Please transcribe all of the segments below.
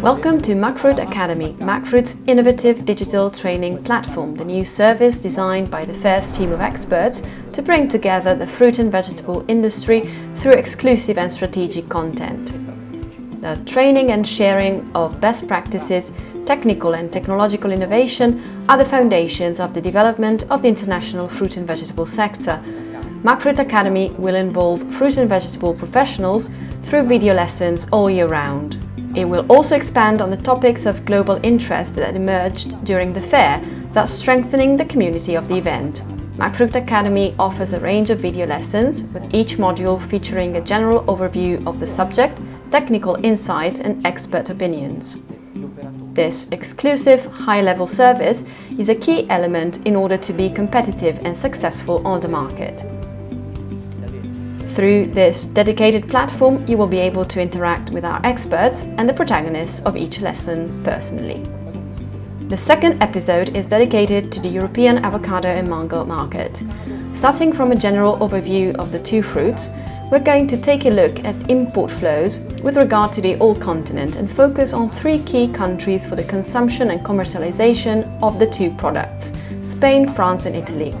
Welcome to Macfrut Academy, Macfrut's innovative digital training platform, the new service designed by the first team of experts to bring together the fruit and vegetable industry through exclusive and strategic content. The training and sharing of best practices, technical and technological innovation are the foundations of the development of the international fruit and vegetable sector. Macfrut Academy will involve fruit and vegetable professionals through video lessons all year round. It will also expand on the topics of global interest that emerged during the fair, thus strengthening the community of the event. Macfrut Academy offers a range of video lessons, with each module featuring a general overview of the subject, technical insights and expert opinions. This exclusive, high-level service is a key element in order to be competitive and successful on the market. Through this dedicated platform, you will be able to interact with our experts and the protagonists of each lesson personally. The second episode is dedicated to the European avocado and mango market. Starting from a general overview of the two fruits, we're going to take a look at import flows with regard to the old continent and focus on three key countries for the consumption and commercialization of the two products: Spain, France and Italy.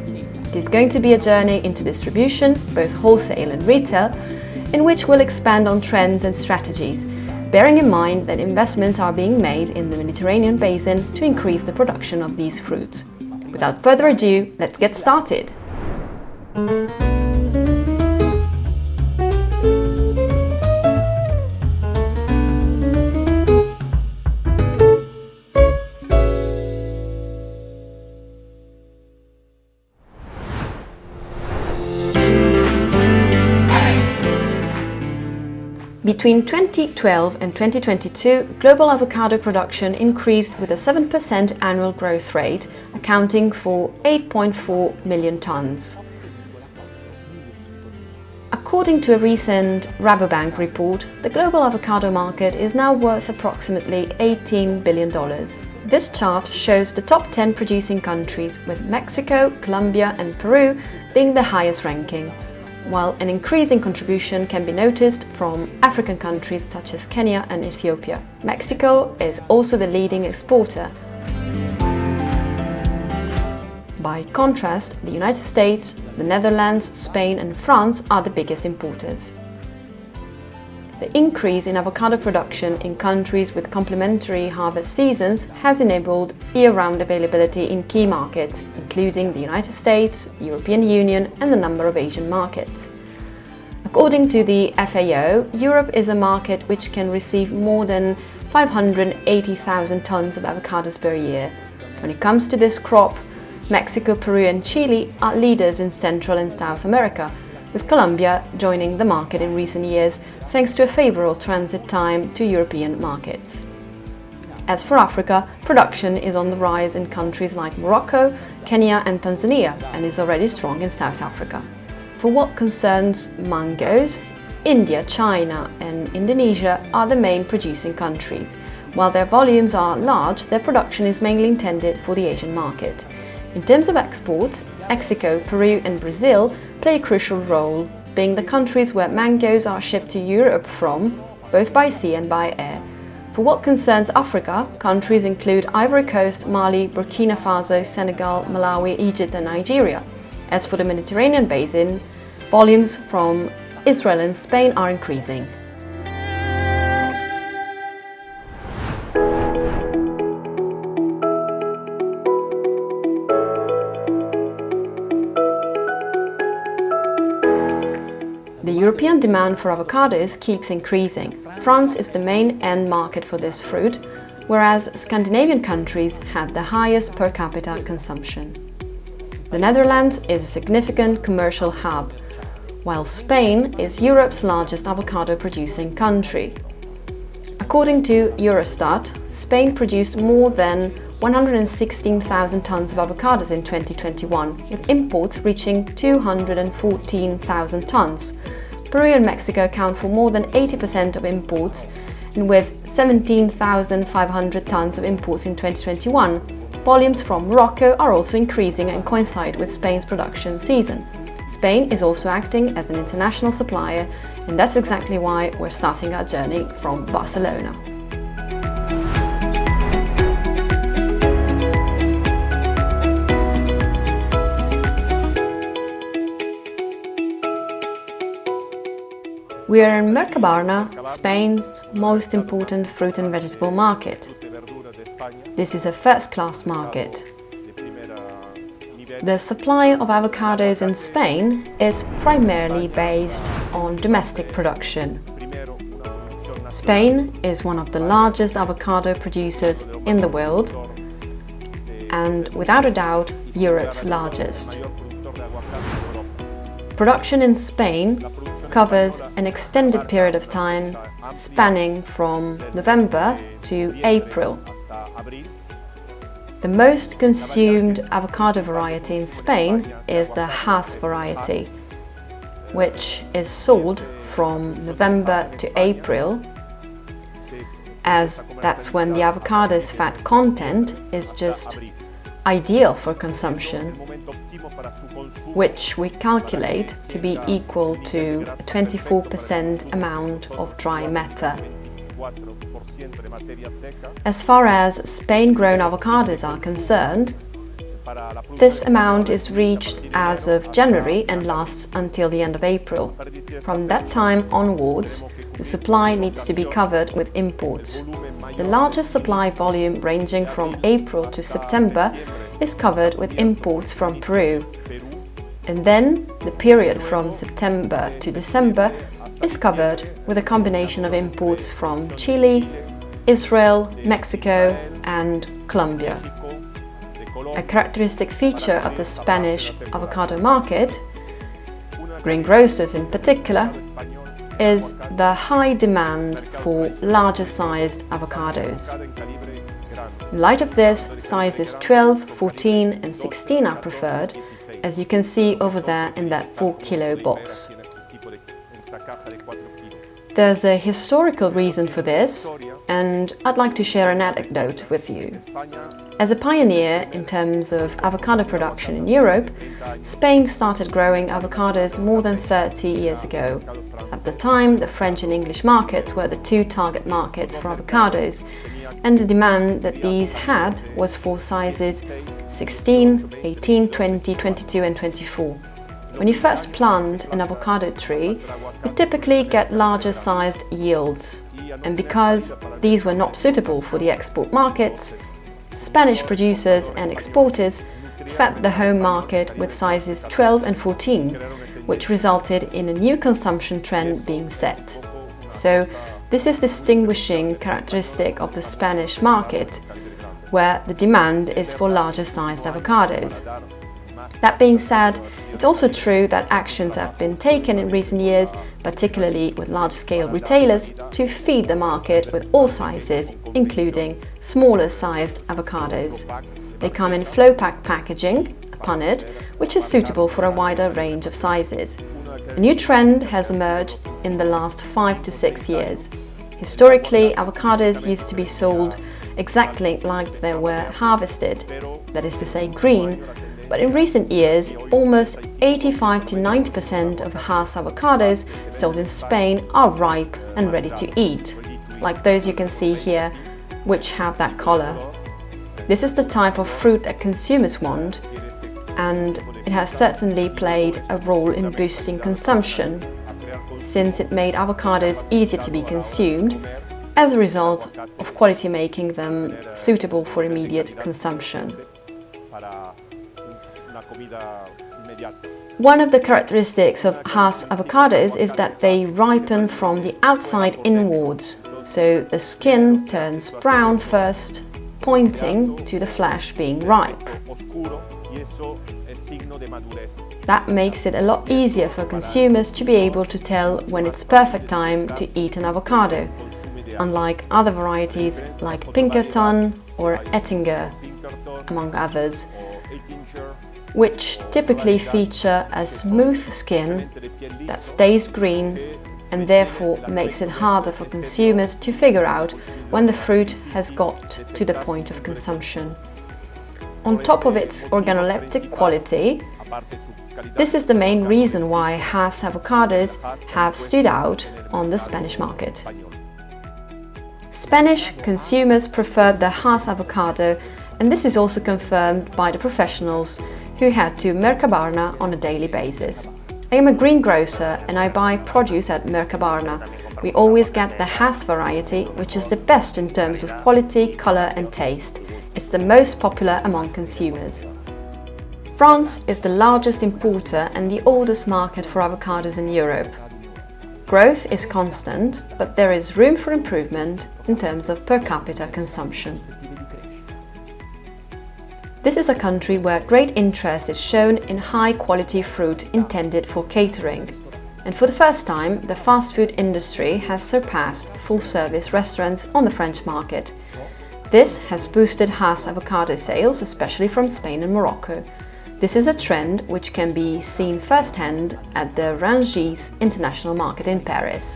It is going to be a journey into distribution, both wholesale and retail, in which we'll expand on trends and strategies, bearing in mind that investments are being made in the Mediterranean basin to increase the production of these fruits. Without further ado, let's get started. Between 2012 and 2022, global avocado production increased with a 7% annual growth rate, accounting for 8.4 million tons. According to a recent Rabobank report, the global avocado market is now worth approximately $18 billion. This chart shows the top 10 producing countries, with Mexico, Colombia and Peru being the highest ranking, while an increasing contribution can be noticed from African countries such as Kenya and Ethiopia. Mexico is also the leading exporter. By contrast, the United States, the Netherlands, Spain and France are the biggest importers. The increase in avocado production in countries with complementary harvest seasons has enabled year-round availability in key markets, including the United States, the European Union and a number of Asian markets. According to the FAO, Europe is a market which can receive more than 580,000 tons of avocados per year. When it comes to this crop, Mexico, Peru and Chile are leaders in Central and South America, with Colombia joining the market in recent years thanks to a favourable transit time to European markets. As for Africa, production is on the rise in countries like Morocco, Kenya and Tanzania, and is already strong in South Africa. For what concerns mangoes, India, China and Indonesia are the main producing countries. While their volumes are large, their production is mainly intended for the Asian market. In terms of exports, Mexico, Peru and Brazil play a crucial role, being the countries where mangoes are shipped to Europe from, both by sea and by air. For what concerns Africa, countries include Ivory Coast, Mali, Burkina Faso, Senegal, Malawi, Egypt and Nigeria. As for the Mediterranean basin, volumes from Israel and Spain are increasing. The European demand for avocados keeps increasing. France is the main end market for this fruit, whereas Scandinavian countries have the highest per capita consumption. The Netherlands is a significant commercial hub, while Spain is Europe's largest avocado producing country. According to Eurostat, Spain produced more than 116,000 tons of avocados in 2021, with imports reaching 214,000 tons. Peru and Mexico account for more than 80% of imports, and with 17,500 tons of imports in 2021, volumes from Morocco are also increasing and coincide with Spain's production season. Spain is also acting as an international supplier, and that's exactly why we're starting our journey from Barcelona. We are in Mercabarna, Spain's most important fruit and vegetable market. This is a first-class market. The supply of avocados in Spain is primarily based on domestic production. Spain is one of the largest avocado producers in the world and, without a doubt, Europe's largest. Production in Spain covers an extended period of time spanning from November to April. The most consumed avocado variety in Spain is the Hass variety, which is sold from November to April, as that's when the avocado's fat content is just ideal for consumption, which we calculate to be equal to a 24% amount of dry matter. As far as Spain-grown avocados are concerned, this amount is reached as of January and lasts until the end of April. From that time onwards, the supply needs to be covered with imports. The largest supply volume, ranging from April to September, is covered with imports from Peru. And then the period from September to December is covered with a combination of imports from Chile, Israel, Mexico and Colombia. A characteristic feature of the Spanish avocado market, greengrocers in particular, is the high demand for larger sized avocados. In light of this, sizes 12, 14 and 16 are preferred, as you can see over there in that 4-kilo box. There's a historical reason for this, and I'd like to share an anecdote with you. As a pioneer in terms of avocado production in Europe, Spain started growing avocados more than 30 years ago. At the time, the French and English markets were the two target markets for avocados, and the demand that these had was for sizes 16, 18, 20, 22 and 24. When you first plant an avocado tree, you typically get larger sized yields, and because these were not suitable for the export markets, Spanish producers and exporters fed the home market with sizes 12 and 14, which resulted in a new consumption trend being set. So this is a distinguishing characteristic of the Spanish market, where the demand is for larger sized avocados. That being said, it's also true that actions have been taken in recent years, particularly with large-scale retailers, to feed the market with all sizes, including smaller sized avocados. They come in flow pack packaging, a punnet, which is suitable for a wider range of sizes. A new trend has emerged in the last 5 to 6 years. Historically, avocados used to be sold exactly like they were harvested, that is to say green, but in recent years, almost 85 to 90% of Hass avocados sold in Spain are ripe and ready to eat, like those you can see here, which have that color. This is the type of fruit that consumers want, and it has certainly played a role in boosting consumption, since it made avocados easier to be consumed, as a result of quality making them suitable for immediate consumption. One of the characteristics of Hass avocados is that they ripen from the outside inwards, so the skin turns brown first, pointing to the flesh being ripe. That makes it a lot easier for consumers to be able to tell when it's perfect time to eat an avocado, unlike other varieties like Pinkerton or Ettinger, among others, which typically feature a smooth skin that stays green and therefore makes it harder for consumers to figure out when the fruit has got to the point of consumption. On top of its organoleptic quality, this is the main reason why Hass avocados have stood out on the Spanish market. Spanish consumers prefer the Hass avocado, and this is also confirmed by the professionals who head to Mercabarna on a daily basis. I am a greengrocer and I buy produce at Mercabarna. We always get the Hass variety, which is the best in terms of quality, colour and taste. It's the most popular among consumers. France is the largest importer and the oldest market for avocados in Europe. Growth is constant, but there is room for improvement in terms of per capita consumption. This is a country where great interest is shown in high-quality fruit intended for catering. And for the first time, the fast food industry has surpassed full-service restaurants on the French market. This has boosted Hass avocado sales, especially from Spain and Morocco. This is a trend which can be seen firsthand at the Rungis International Market in Paris.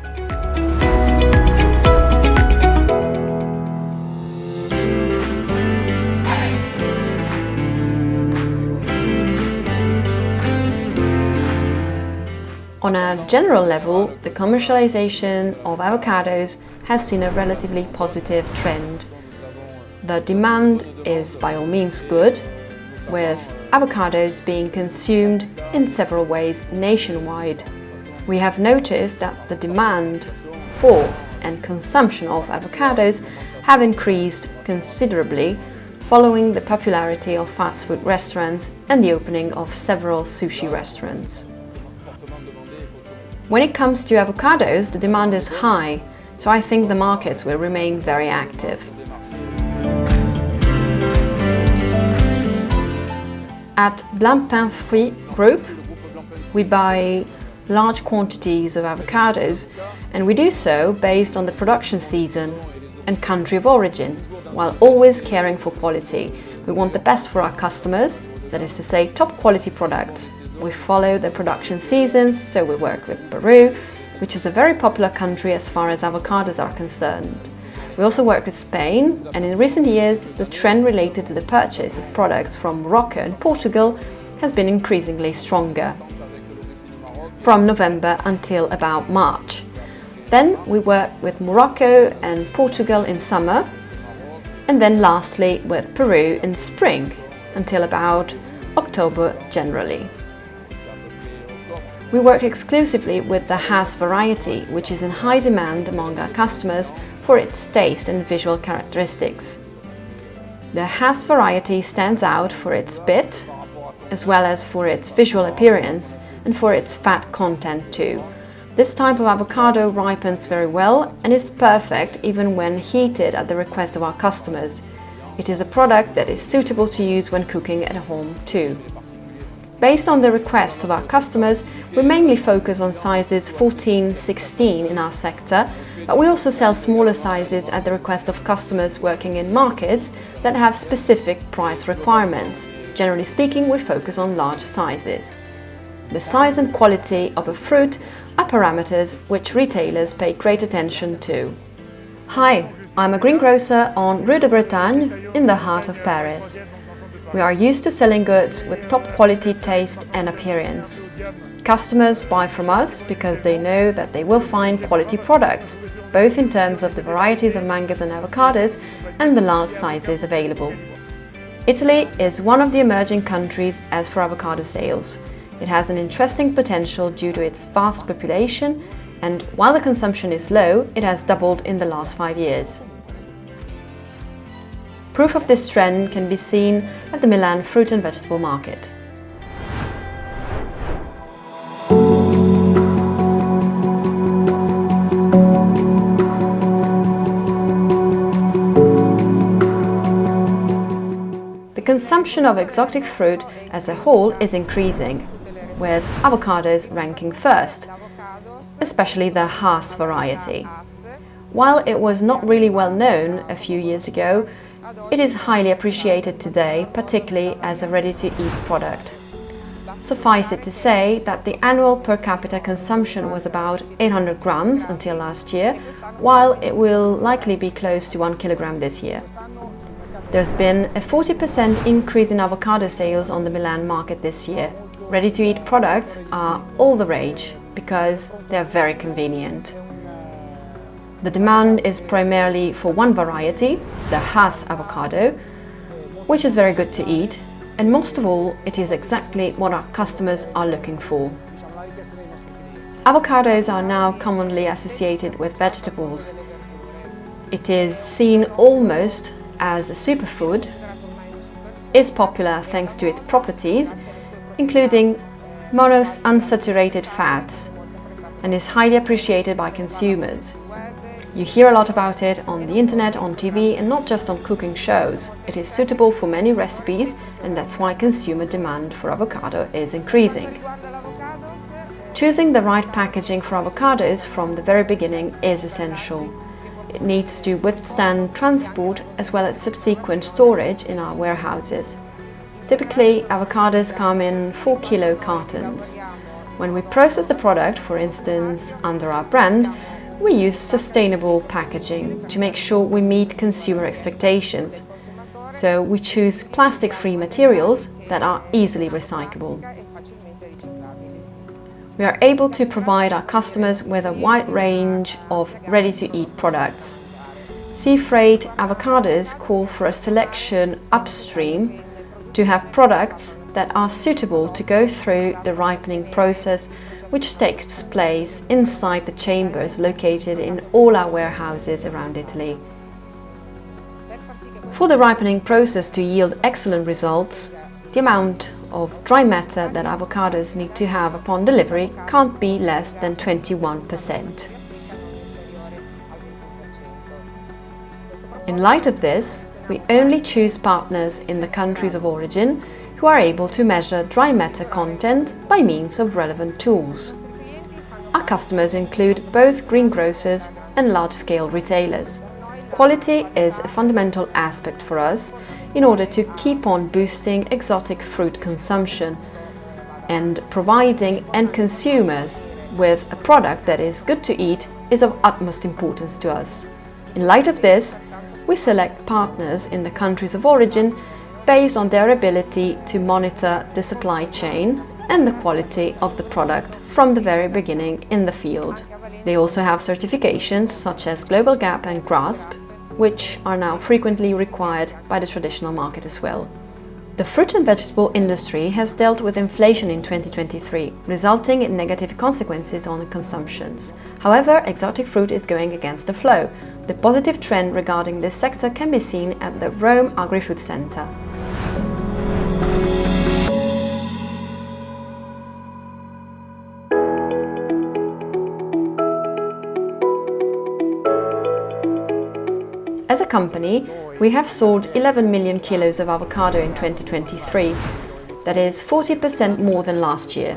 On a general level, the commercialization of avocados has seen a relatively positive trend. The demand is by all means good, with avocados being consumed in several ways nationwide. We have noticed that the demand for and consumption of avocados have increased considerably following the popularity of fast food restaurants and the opening of several sushi restaurants. When it comes to avocados, the demand is high, so I think the markets will remain very active. At Macfrut Group, we buy large quantities of avocados, and we do so based on the production season and country of origin, while always caring for quality. We want the best for our customers, that is to say, top quality products. We follow the production seasons, so we work with Peru, which is a very popular country as far as avocados are concerned. We also work with Spain, and in recent years the trend related to the purchase of products from Morocco and Portugal has been increasingly stronger, from November until about March. Then we work with Morocco and Portugal in summer, and then lastly with Peru in spring, until about October generally. We work exclusively with the Hass variety, which is in high demand among our customers for its taste and visual characteristics. The Hass variety stands out for its bit, as well as for its visual appearance and for its fat content too. This type of avocado ripens very well and is perfect even when heated at the request of our customers. It is a product that is suitable to use when cooking at home too. Based on the requests of our customers, we mainly focus on sizes 14-16 in our sector, but we also sell smaller sizes at the request of customers working in markets that have specific price requirements. Generally speaking, we focus on large sizes. The size and quality of a fruit are parameters which retailers pay great attention to. Hi, I'm a greengrocer on Rue de Bretagne in the heart of Paris. We are used to selling goods with top quality taste and appearance. Customers buy from us because they know that they will find quality products, both in terms of the varieties of mangoes and avocados and the large sizes available. Italy is one of the emerging countries as for avocado sales. It has an interesting potential due to its vast population, and while the consumption is low, it has doubled in the last 5 years. Proof of this trend can be seen at the Milan fruit and vegetable market. The consumption of exotic fruit as a whole is increasing, with avocados ranking first, especially the Hass variety. While it was not really well known a few years ago, it is highly appreciated today, particularly as a ready-to-eat product. Suffice it to say that the annual per capita consumption was about 800 grams until last year, while it will likely be close to 1 kilogram this year. There's been a 40% increase in avocado sales on the Milan market this year. Ready-to-eat products are all the rage because they are very convenient. The demand is primarily for one variety, the Hass avocado, which is very good to eat, and most of all, it is exactly what our customers are looking for. Avocados are now commonly associated with vegetables. It is seen almost as a superfood, is popular thanks to its properties, including monounsaturated fats, and is highly appreciated by consumers. You hear a lot about it on the internet, on TV, and not just on cooking shows. It is suitable for many recipes, and that's why consumer demand for avocado is increasing. Choosing the right packaging for avocados from the very beginning is essential. It needs to withstand transport as well as subsequent storage in our warehouses. Typically, avocados come in 4-kilo cartons. When we process the product, for instance, under our brand, we use sustainable packaging to make sure we meet consumer expectations. So we choose plastic-free materials that are easily recyclable. We are able to provide our customers with a wide range of ready-to-eat products. Sea freight avocados call for a selection upstream to have products that are suitable to go through the ripening process, which takes place inside the chambers located in all our warehouses around Italy. For the ripening process to yield excellent results, the amount of dry matter that avocados need to have upon delivery can't be less than 21%. In light of this, we only choose partners in the countries of origin who are able to measure dry matter content by means of relevant tools. Our customers include both greengrocers and large-scale retailers. Quality is a fundamental aspect for us in order to keep on boosting exotic fruit consumption and providing end consumers with a product that is good to eat is of utmost importance to us. In light of this, we select partners in the countries of origin based on their ability to monitor the supply chain and the quality of the product from the very beginning in the field. They also have certifications such as Global Gap and GRASP, which are now frequently required by the traditional market as well. The fruit and vegetable industry has dealt with inflation in 2023, resulting in negative consequences on consumptions. However, exotic fruit is going against the flow. The positive trend regarding this sector can be seen at the Rome Agri-Food Center. As a company, we have sold 11 million kilos of avocado in 2023. That is 40% more than last year.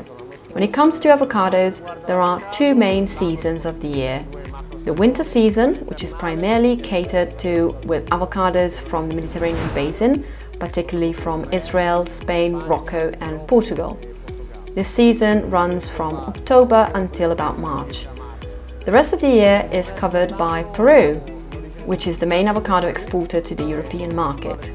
When it comes to avocados, there are two main seasons of the year. The winter season, which is primarily catered to with avocados from the Mediterranean basin, particularly from Israel, Spain, Morocco and Portugal. This season runs from October until about March. The rest of the year is covered by Peru, which is the main avocado exporter to the European market.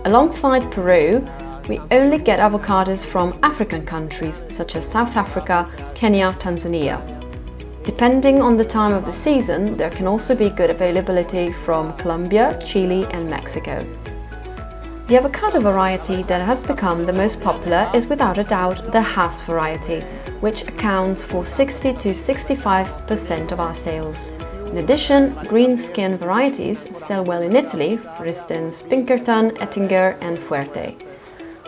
Alongside Peru, we only get avocados from African countries such as South Africa, Kenya, Tanzania. Depending on the time of the season, there can also be good availability from Colombia, Chile and Mexico. The avocado variety that has become the most popular is without a doubt the Hass variety, which accounts for 60 to 65% of our sales. In addition, green skin varieties sell well in Italy, for instance Pinkerton, Ettinger and Fuerte.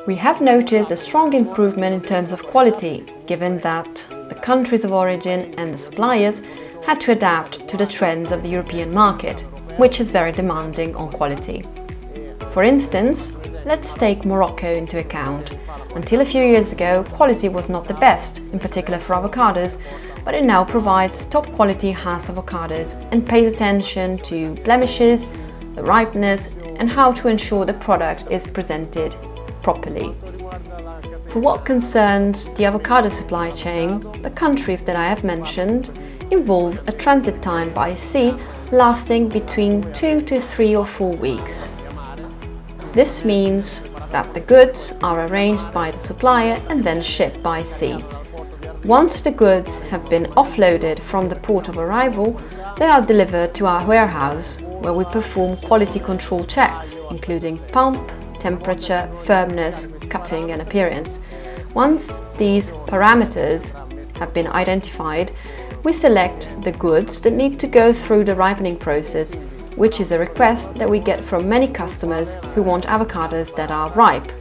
We have noticed a strong improvement in terms of quality, given that the countries of origin and the suppliers had to adapt to the trends of the European market, which is very demanding on quality. For instance, let's take Morocco into account. Until a few years ago, quality was not the best, in particular for avocados, but it now provides top quality Hass avocados and pays attention to blemishes, the ripeness and how to ensure the product is presented properly. For what concerns the avocado supply chain, the countries that I have mentioned involve a transit time by sea lasting between 2 to 3 or 4 weeks. This means that the goods are arranged by the supplier and then shipped by sea. Once the goods have been offloaded from the port of arrival, they are delivered to our warehouse, where we perform quality control checks, including pulp, temperature, firmness, cutting and appearance. Once these parameters have been identified, we select the goods that need to go through the ripening process, which is a request that we get from many customers who want avocados that are ripe.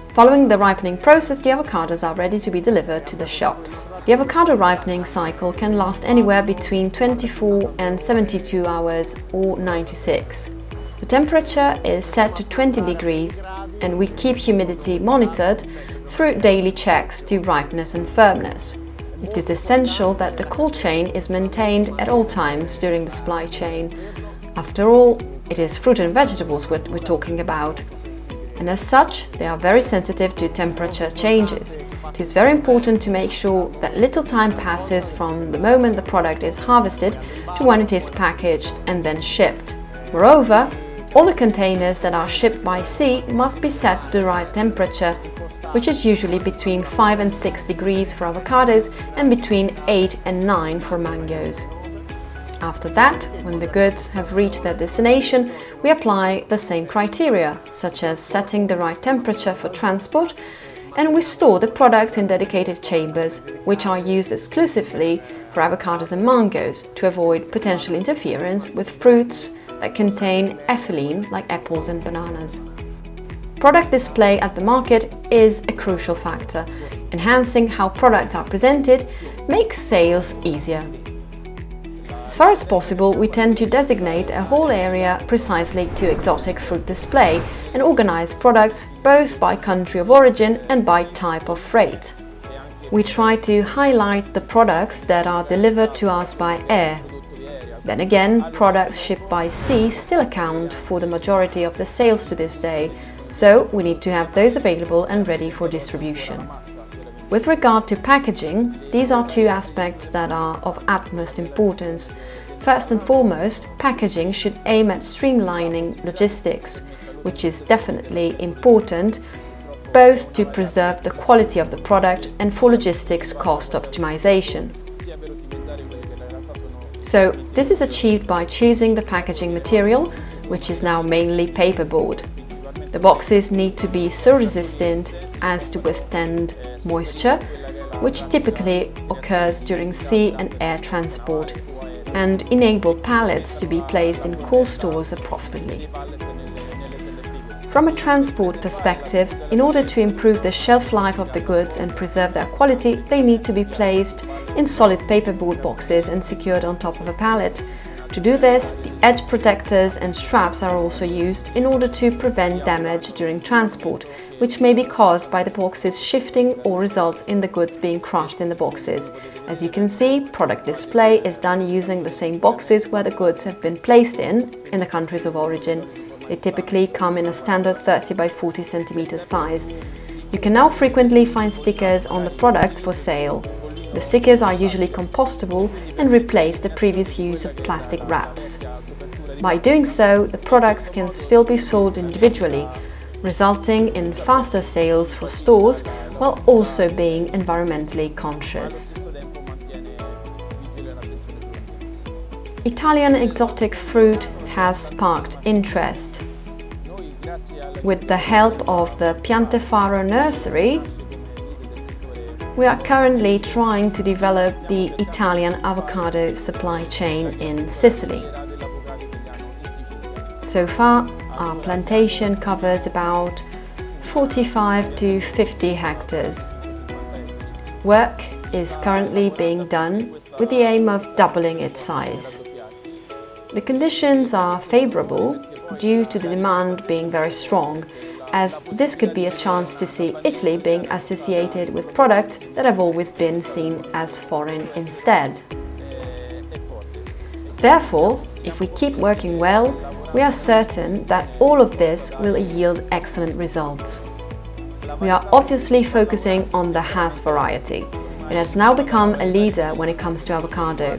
Following the ripening process, the avocados are ready to be delivered to the shops. The avocado ripening cycle can last anywhere between 24 and 72 hours or 96. The temperature is set to 20 degrees and we keep humidity monitored through daily checks to ripeness and firmness. It is essential that the cold chain is maintained at all times during the supply chain. After all, it is fruit and vegetables we're talking about. And as such, they are very sensitive to temperature changes. It is very important to make sure that little time passes from the moment the product is harvested to when it is packaged and then shipped. Moreover, all the containers that are shipped by sea must be set to the right temperature, which is usually between 5 and 6 degrees for avocados and between 8 and 9 for mangoes. After that, when the goods have reached their destination, we apply the same criteria, such as setting the right temperature for transport, and we store the products in dedicated chambers, which are used exclusively for avocados and mangoes to avoid potential interference with fruits that contain ethylene, like apples and bananas. Product display at the market is a crucial factor. Enhancing how products are presented makes sales easier. As far as possible, we tend to designate a whole area precisely to exotic fruit display and organize products both by country of origin and by type of freight. We try to highlight the products that are delivered to us by air. Then again, products shipped by sea still account for the majority of the sales to this day, so we need to have those available and ready for distribution. With regard to packaging, these are two aspects that are of utmost importance. First and foremost, packaging should aim at streamlining logistics, which is definitely important, both to preserve the quality of the product and for logistics cost optimization. So this is achieved by choosing the packaging material, which is now mainly paperboard. The boxes need to be so resistant as to withstand moisture, which typically occurs during sea and air transport, and enable pallets to be placed in cold stores appropriately. From a transport perspective, in order to improve the shelf life of the goods and preserve their quality, they need to be placed in solid paperboard boxes and secured on top of a pallet. To do this, the edge protectors and straps are also used in order to prevent damage during transport, which may be caused by the boxes shifting or result in the goods being crushed in the boxes. As you can see, product display is done using the same boxes where the goods have been placed in the countries of origin. They typically come in a standard 30 by 40 cm size. You can now frequently find stickers on the products for sale. The stickers are usually compostable and replace the previous use of plastic wraps. By doing so, the products can still be sold individually, resulting in faster sales for stores while also being environmentally conscious. Italian exotic fruit has sparked interest. With the help of the Piantefaro nursery, we are currently trying to develop the Italian avocado supply chain in Sicily. So far, our plantation covers about 45 to 50 hectares. Work is currently being done with the aim of doubling its size. The conditions are favorable due to the demand being very strong, as this could be a chance to see Italy being associated with products that have always been seen as foreign instead. Therefore, if we keep working well, we are certain that all of this will yield excellent results. We are obviously focusing on the Hass variety. It has now become a leader when it comes to avocado.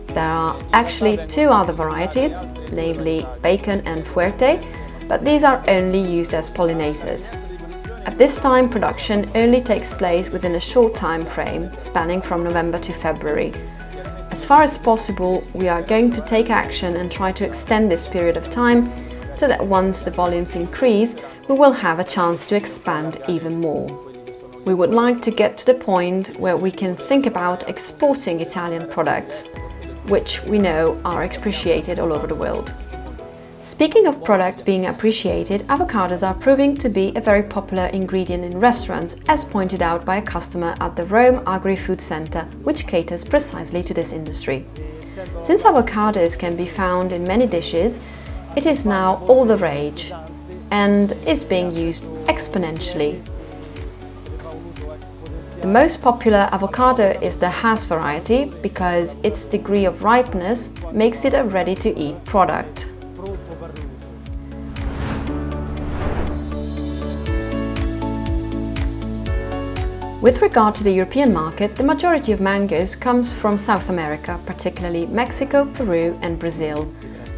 There are actually two other varieties, namely Bacon and Fuerte, but these are only used as pollinators. At this time, production only takes place within a short time frame, spanning from November to February. As far as possible, we are going to take action and try to extend this period of time so that once the volumes increase, we will have a chance to expand even more. We would like to get to the point where we can think about exporting Italian products, which we know are appreciated all over the world. Speaking of products being appreciated, avocados are proving to be a very popular ingredient in restaurants, as pointed out by a customer at the Rome Agri-Food Center, which caters precisely to this industry. Since avocados can be found in many dishes, it is now all the rage and is being used exponentially. The most popular avocado is the Hass variety because its degree of ripeness makes it a ready-to-eat product. With regard to the European market, the majority of mangoes comes from South America, particularly Mexico, Peru and Brazil.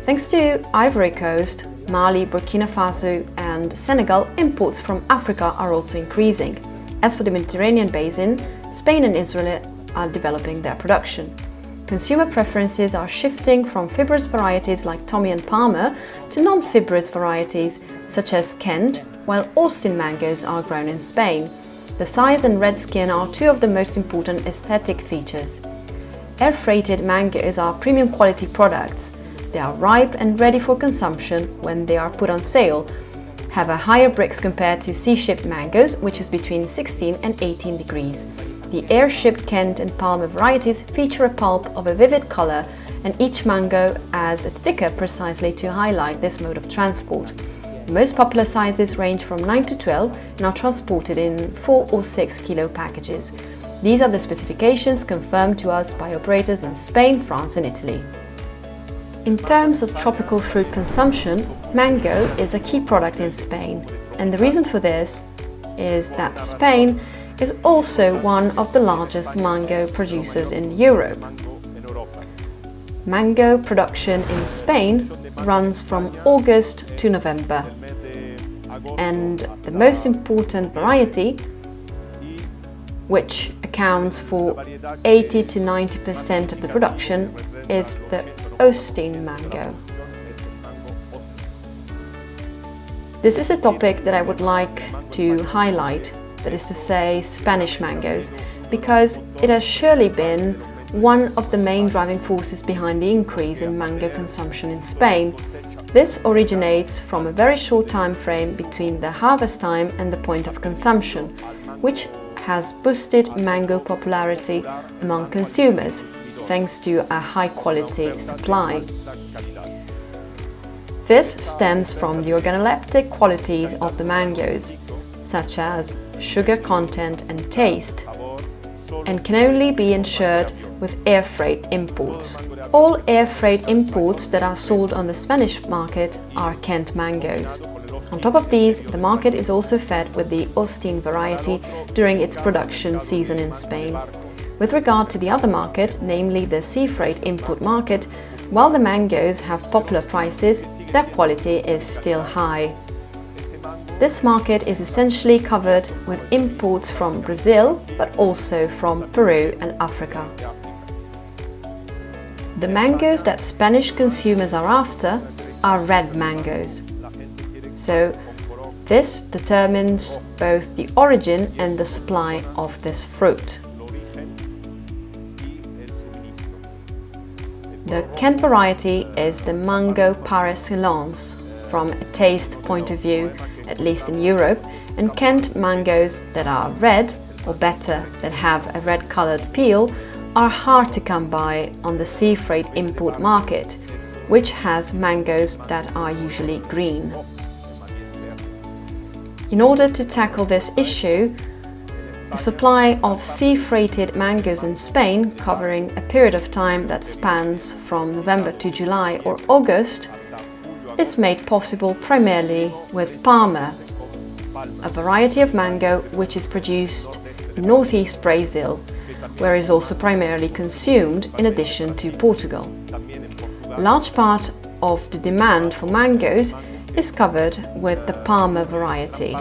Thanks to Ivory Coast, Mali, Burkina Faso and Senegal, imports from Africa are also increasing. As for the Mediterranean basin, Spain and Israel are developing their production. Consumer preferences are shifting from fibrous varieties like Tommy and Palmer to non-fibrous varieties such as Kent, while Austin mangoes are grown in Spain. The size and red skin are two of the most important aesthetic features. Air-freighted mangoes are premium quality products. They are ripe and ready for consumption when they are put on sale, have a higher Brix compared to sea-shipped mangoes, which is between 16 and 18 degrees. The air-shipped Kent and Palmer varieties feature a pulp of a vivid color, and each mango has a sticker precisely to highlight this mode of transport. The most popular sizes range from 9 to 12 and are transported in 4 or 6 kilo packages. These are the specifications confirmed to us by operators in Spain, France and Italy. In terms of tropical fruit consumption, mango is a key product in Spain, and the reason for this is that Spain is also one of the largest mango producers in Europe. Mango production in Spain runs from August to November, and the most important variety, which accounts for 80 to 90% of the production, is the Austin mango. This is a topic that I would like to highlight, that is to say Spanish mangoes, because it has surely been one of the main driving forces behind the increase in mango consumption in Spain. This originates from a very short time frame between the harvest time and the point of consumption, which has boosted mango popularity among consumers, thanks to a high-quality supply. This stems from the organoleptic qualities of the mangoes, such as sugar content and taste, and can only be ensured with air freight imports. All air freight imports that are sold on the Spanish market are Kent mangoes. On top of these, the market is also fed with the Austin variety during its production season in Spain. With regard to the other market, namely the sea freight import market, while the mangoes have popular prices, their quality is still high. This market is essentially covered with imports from Brazil, but also from Peru and Africa. The mangoes that Spanish consumers are after are red mangoes. So this determines both the origin and the supply of this fruit. The Kent variety is the mango par excellence from a taste point of view, at least in Europe, and Kent mangoes that are red, or better, that have a red colored peel, are hard to come by on the sea freight import market, which has mangoes that are usually green. In order to tackle this issue, the supply of sea-freighted mangoes in Spain, covering a period of time that spans from November to July or August, is made possible primarily with Palmer, a variety of mango which is produced in northeast Brazil, where it is also primarily consumed in addition to Portugal. A large part of the demand for mangoes is covered with the Palmer variety,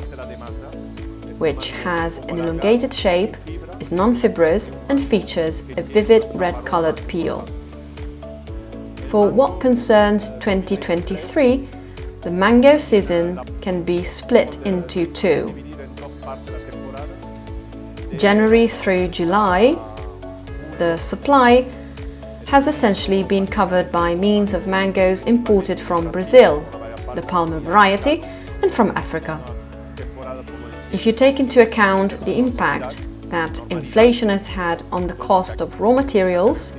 which has an elongated shape, is non-fibrous and features a vivid red-colored peel. For what concerns 2023, the mango season can be split into two. January through July, the supply has essentially been covered by means of mangoes imported from Brazil, the Palma variety, and from Africa. If you take into account the impact that inflation has had on the cost of raw materials,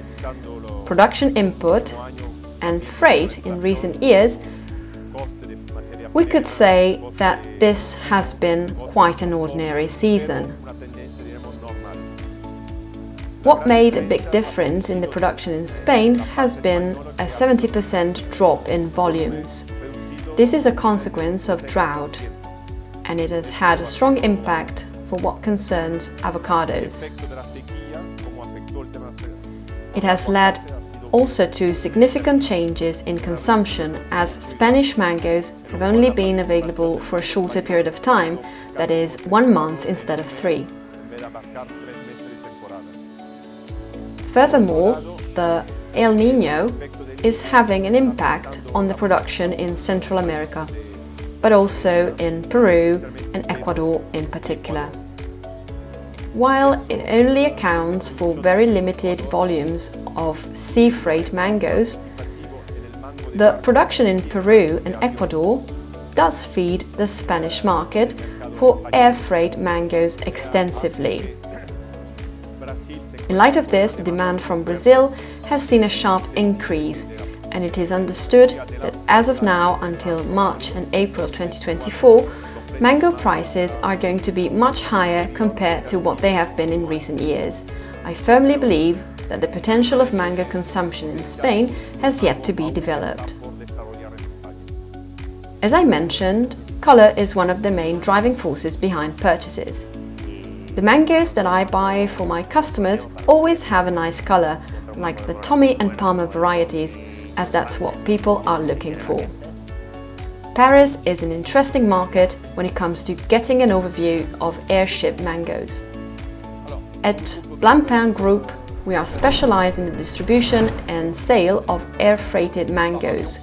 production input, and freight in recent years, we could say that this has been quite an ordinary season. What made a big difference in the production in Spain has been a 70% drop in volumes. This is a consequence of drought, and it has had a strong impact for what concerns avocados. It has led also to significant changes in consumption, as Spanish mangoes have only been available for a shorter period of time, that is 1 month instead of 3. Furthermore, the El Niño is having an impact on the production in Central America, but also in Peru and Ecuador in particular. While it only accounts for very limited volumes of sea freight mangoes, the production in Peru and Ecuador does feed the Spanish market for air freight mangoes extensively. In light of this, the demand from Brazil has seen a sharp increase, and it is understood that as of now until March and April 2024, mango prices are going to be much higher compared to what they have been in recent years. I firmly believe that the potential of mango consumption in Spain has yet to be developed. As I mentioned, color is one of the main driving forces behind purchases. The mangoes that I buy for my customers always have a nice color, like the Tommy and Palmer varieties, as that's what people are looking for. Paris is an interesting market when it comes to getting an overview of airship mangoes. At Blancpain Group, we are specialized in the distribution and sale of air-freighted mangoes,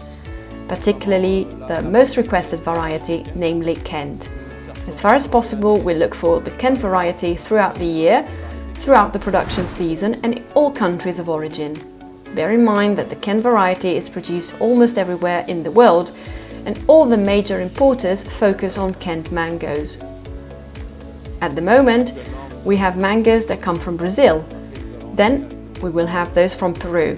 particularly the most requested variety, namely Kent. As far as possible, we look for the Kent variety throughout the year, throughout the production season, and in all countries of origin. Bear in mind that the Kent variety is produced almost everywhere in the world, and all the major importers focus on Kent mangoes. At the moment, we have mangoes that come from Brazil. Then we will have those from Peru.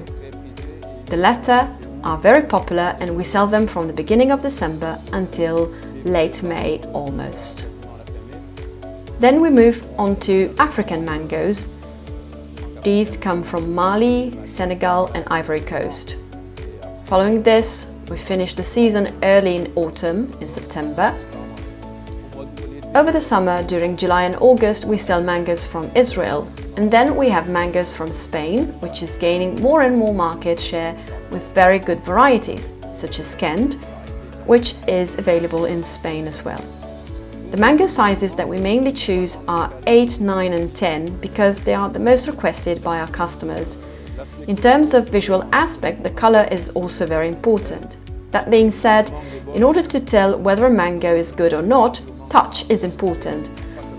The latter are very popular, and we sell them from the beginning of December until late May almost. Then we move on to African mangoes. These come from Mali, Senegal and Ivory Coast. Following this, we finish the season early in autumn, in September. Over the summer, during July and August, we sell mangoes from Israel. And then we have mangoes from Spain, which is gaining more and more market share with very good varieties, such as Kent, which is available in Spain as well. The mango sizes that we mainly choose are 8, 9 and 10 because they are the most requested by our customers. In terms of visual aspect, the color is also very important. That being said, in order to tell whether a mango is good or not, touch is important.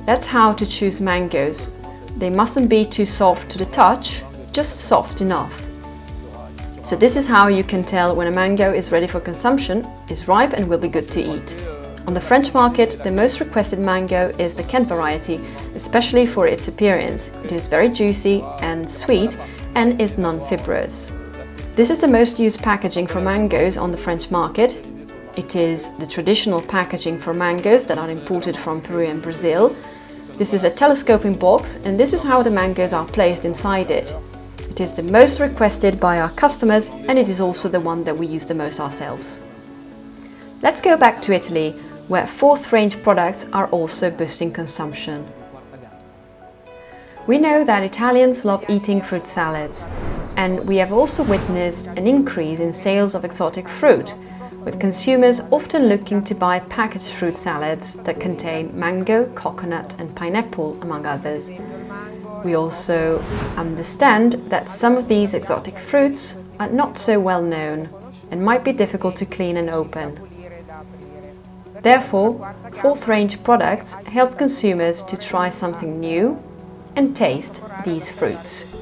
That's how to choose mangoes. They mustn't be too soft to the touch, just soft enough. So this is how you can tell when a mango is ready for consumption, is ripe and will be good to eat. On the French market, the most requested mango is the Kent variety, especially for its appearance. It is very juicy and sweet and is non-fibrous. This is the most used packaging for mangoes on the French market. It is the traditional packaging for mangoes that are imported from Peru and Brazil. This is a telescoping box, and this is how the mangoes are placed inside it. It is the most requested by our customers, and it is also the one that we use the most ourselves. Let's go back to Italy, where fourth range products are also boosting consumption. We know that Italians love eating fruit salads, and we have also witnessed an increase in sales of exotic fruit, with consumers often looking to buy packaged fruit salads that contain mango, coconut and pineapple, among others. We also understand that some of these exotic fruits are not so well known and might be difficult to clean and open. Therefore, fourth range products help consumers to try something new, and taste these fruits.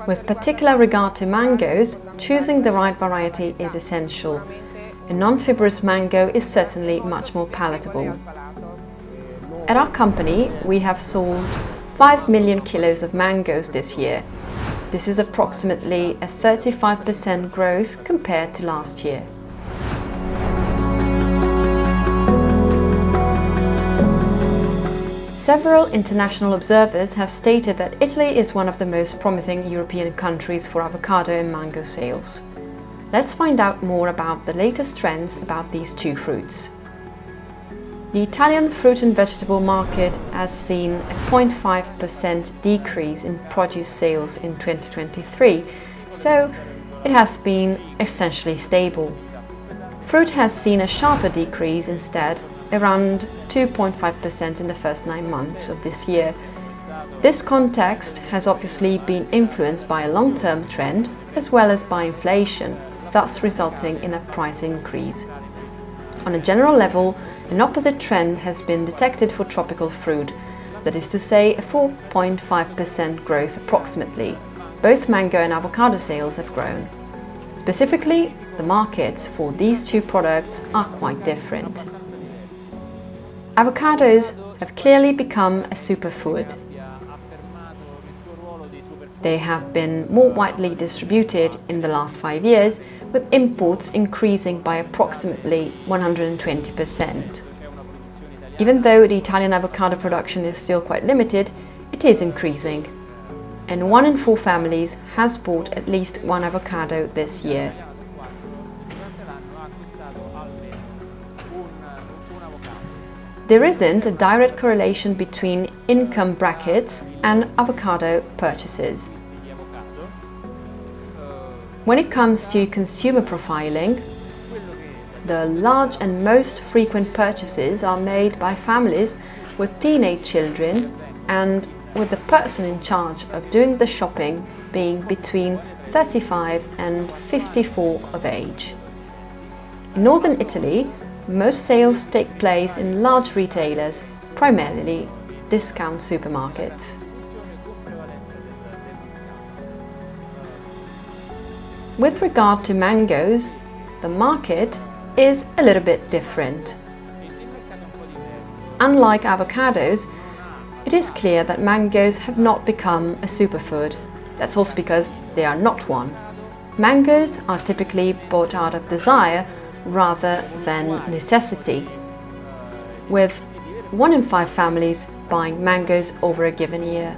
With particular regard to mangoes, choosing the right variety is essential. A non-fibrous mango is certainly much more palatable. At our company, we have sold 5 million kilos of mangoes this year. This is approximately a 35% growth compared to last year. Several international observers have stated that Italy is one of the most promising European countries for avocado and mango sales. Let's find out more about the latest trends about these two fruits. The Italian fruit and vegetable market has seen a 0.5% decrease in produce sales in 2023, so it has been essentially stable. Fruit has seen a sharper decrease instead, around 2.5% in the first 9 months of this year. This context has obviously been influenced by a long-term trend as well as by inflation, thus resulting in a price increase. On a general level, an opposite trend has been detected for tropical fruit, that is to say a 4.5% growth approximately. Both mango and avocado sales have grown. Specifically, the markets for these two products are quite different. Avocados have clearly become a superfood. They have been more widely distributed in the last 5 years, with imports increasing by approximately 120%. Even though the Italian avocado production is still quite limited, it is increasing, and 1 in 4 families has bought at least one avocado this year. There isn't a direct correlation between income brackets and avocado purchases. When it comes to consumer profiling, the large and most frequent purchases are made by families with teenage children and with the person in charge of doing the shopping being between 35 and 54 of age. In northern Italy, most sales take place in large retailers, primarily discount supermarkets. With regard to mangoes, the market is a little bit different. Unlike avocados, it is clear that mangoes have not become a superfood. That's also because they are not one. Mangoes are typically bought out of desire rather than necessity, with 1 in 5 families buying mangoes over a given year.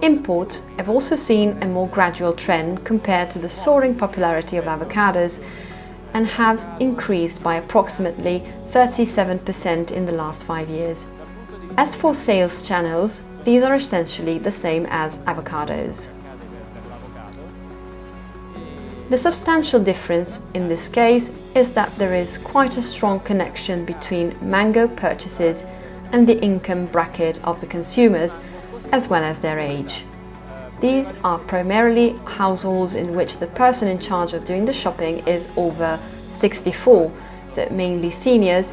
Imports have also seen a more gradual trend compared to the soaring popularity of avocados and have increased by approximately 37% in the last 5 years. As for sales channels, these are essentially the same as avocados. The substantial difference in this case is that there is quite a strong connection between mango purchases and the income bracket of the consumers, as well as their age. These are primarily households in which the person in charge of doing the shopping is over 64, so mainly seniors,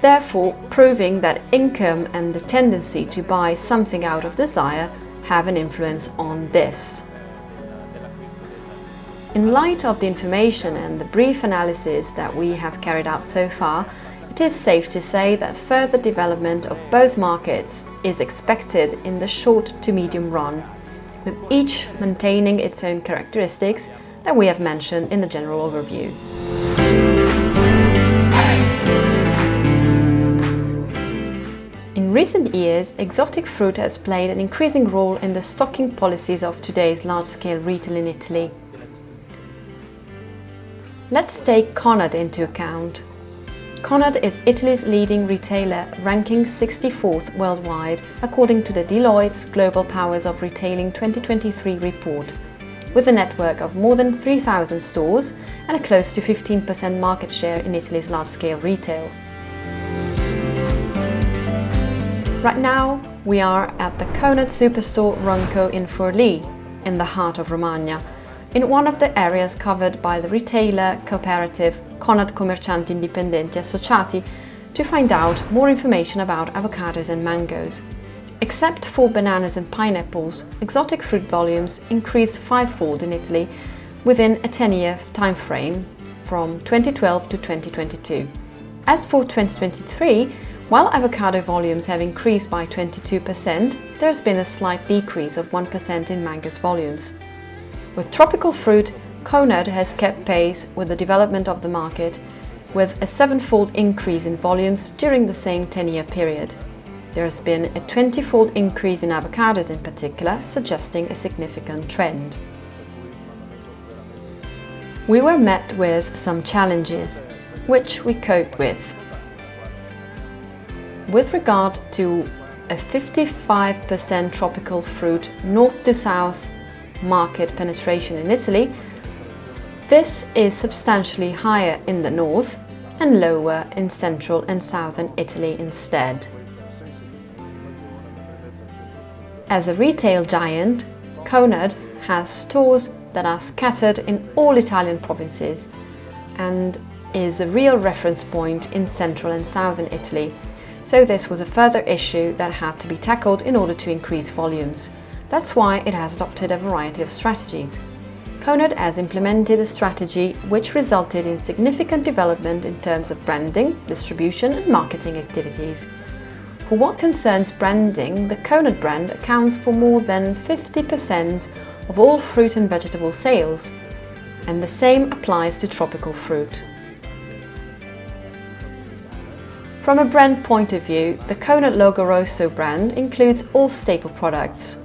therefore proving that income and the tendency to buy something out of desire have an influence on this. In light of the information and the brief analysis that we have carried out so far, it is safe to say that further development of both markets is expected in the short to medium run, with each maintaining its own characteristics that we have mentioned in the general overview. In recent years, exotic fruit has played an increasing role in the stocking policies of today's large-scale retail in Italy. Let's take Conad into account. Conad is Italy's leading retailer, ranking 64th worldwide according to the Deloitte's Global Powers of Retailing 2023 report, with a network of more than 3,000 stores and a close to 15% market share in Italy's large-scale retail. Right now, we are at the Conad Superstore Ronco in Forlì, in the heart of Romagna, in one of the areas covered by the retailer cooperative Conad Commercianti Indipendenti Associati to find out more information about avocados and mangoes. Except for bananas and pineapples, exotic fruit volumes increased fivefold in Italy within a 10-year time frame from 2012 to 2022. As for 2023, while avocado volumes have increased by 22%, there's been a slight decrease of 1% in mangoes volumes. With tropical fruit, Conad has kept pace with the development of the market, with a sevenfold increase in volumes during the same 10-year period. There has been a 20-fold increase in avocados in particular, suggesting a significant trend. We were met with some challenges, which we coped with. With regard to a 55% tropical fruit north to south market penetration in Italy, this is substantially higher in the north and lower in central and southern Italy instead. As a retail giant, Conad has stores that are scattered in all Italian provinces and is a real reference point in central and southern Italy. So this was a further issue that had to be tackled in order to increase volumes. That's why it has adopted a variety of strategies. Conad has implemented a strategy which resulted in significant development in terms of branding, distribution and marketing activities. For what concerns branding, the Conad brand accounts for more than 50% of all fruit and vegetable sales, and the same applies to tropical fruit. From a brand point of view, the Conad Logo Rosso brand includes all staple products.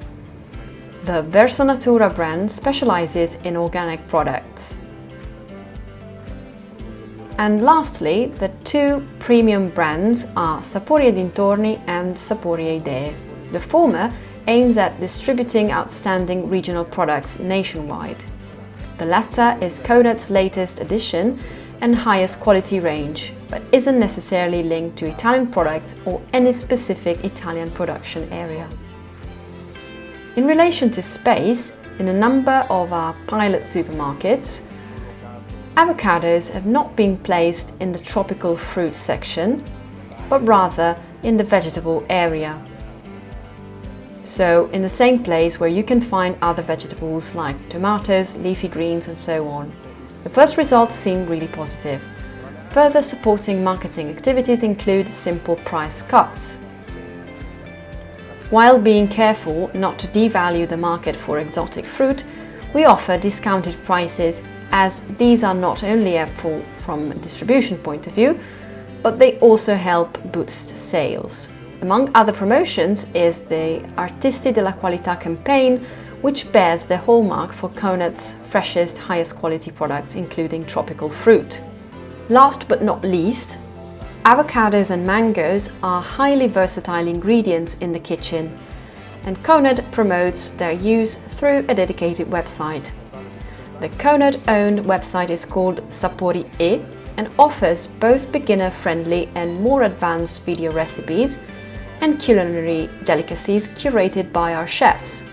The Verso Natura brand specializes in organic products. And lastly, the two premium brands are Sapori e Dintorni and Sapori e Idee. The former aims at distributing outstanding regional products nationwide. The latter is Conad's latest addition and highest quality range, but isn't necessarily linked to Italian products or any specific Italian production area. In relation to space, in a number of our pilot supermarkets, avocados have not been placed in the tropical fruit section, but rather in the vegetable area. So in the same place where you can find other vegetables like tomatoes, leafy greens and so on. The first results seem really positive. Further supporting marketing activities include simple price cuts. While being careful not to devalue the market for exotic fruit, we offer discounted prices, as these are not only helpful from a distribution point of view, but they also help boost sales. Among other promotions is the Artisti della Qualità campaign, which bears the hallmark for Conad's freshest, highest quality products, including tropical fruit. Last but not least, avocados and mangoes are highly versatile ingredients in the kitchen, and Conad promotes their use through a dedicated website. The Conad-owned website is called Sapori E and offers both beginner-friendly and more advanced video recipes and culinary delicacies curated by our chefs,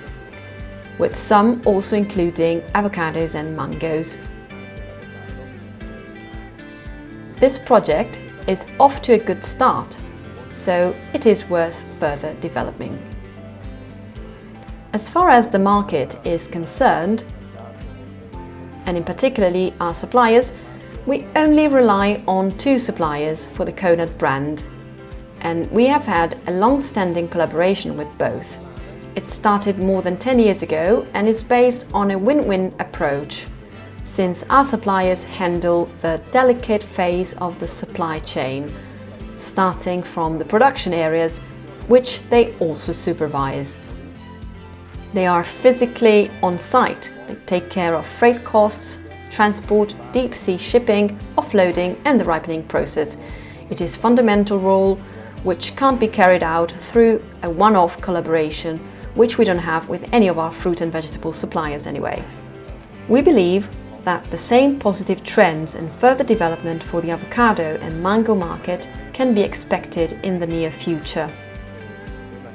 with some also including avocados and mangoes. This project is off to a good start, so it is worth further developing. As far as the market is concerned, and in particularly our suppliers, we only rely on two suppliers for the Conad brand, and we have had a long-standing collaboration with both. It started more than 10 years ago and is based on a win-win approach, since our suppliers handle the delicate phase of the supply chain, starting from the production areas, which they also supervise. They are physically on site. They take care of freight costs, transport, deep sea shipping, offloading and the ripening process. It is a fundamental role which can't be carried out through a one-off collaboration, which we don't have with any of our fruit and vegetable suppliers anyway. We believe that the same positive trends and further development for the avocado and mango market can be expected in the near future.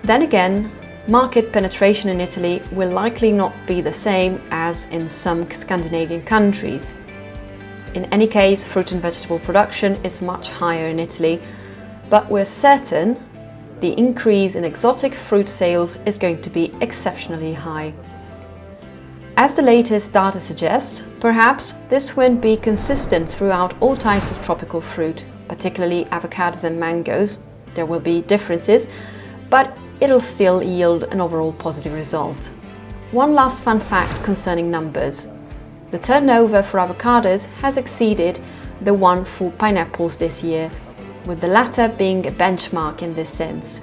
Then again, market penetration in Italy will likely not be the same as in some Scandinavian countries. In any case, fruit and vegetable production is much higher in Italy, but we're certain the increase in exotic fruit sales is going to be exceptionally high. As the latest data suggests, perhaps this won't be consistent throughout all types of tropical fruit, particularly avocados and mangoes. There will be differences, but it'll still yield an overall positive result. One last fun fact concerning numbers. The turnover for avocados has exceeded the one for pineapples this year, with the latter being a benchmark in this sense.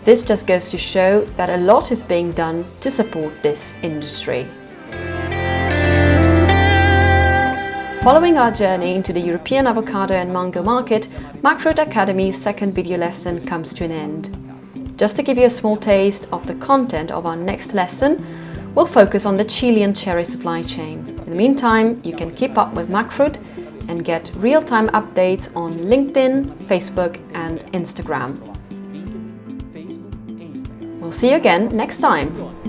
This just goes to show that a lot is being done to support this industry. Following our journey into the European avocado and mango market, Macfrut Academy's second video lesson comes to an end. Just to give you a small taste of the content of our next lesson, we'll focus on the Chilean cherry supply chain. In the meantime, you can keep up with Macfrut and get real-time updates on LinkedIn, Facebook and Instagram. We'll see you again next time.